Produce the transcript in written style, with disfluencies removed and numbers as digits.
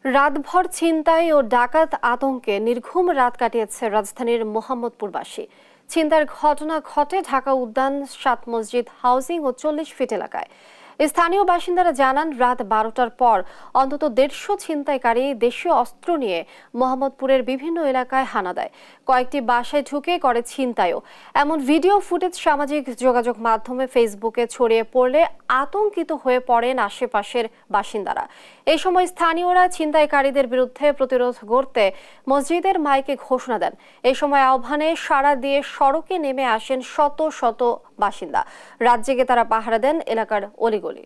রাতভর ছিনতাই ও ডাকাত আতঙ্কে নির্ঘুম রাত কাটিয়েছে রাজধানীর মোহাম্মদপুরবাসী। ছিনতাইয়ের ঘটনা ঘটে ঢাকা উদ্যান, ৭ মসজিদ হাউজিং ও ৪০ ফিট এলাকায়। স্থানীয় বাসিন্দারা জানান, রাত ১২টার পর অন্তত ১৫০ ছিনতাইকারী দেশীয় অস্ত্র নিয়ে মোহাম্মদপুরের বিভিন্ন এলাকায় হানা দেয়। কয়েকটি বাসায় ঢুকে করে ছিনতাইও। এমন ভিডিও ফুটেজ সামাজিক যোগাযোগ মাধ্যমে ফেসবুকে ছড়িয়ে পড়লে আতঙ্কিত হয়ে পড়েন আশেপাশের বাসিন্দারা। এই সময় স্থানীয়রা ছিনতাইকারীদের বিরুদ্ধে প্রতিরোধ গড়তে মসজিদের মাইকে ঘোষণা দেন। এই সময় আহ্বানে সাড়া দিয়ে সড়কে নেমে আসেন শত শত বাসিন্দা। রাত জেগে তারা পাহারা দেন এলাকার অলিগলি।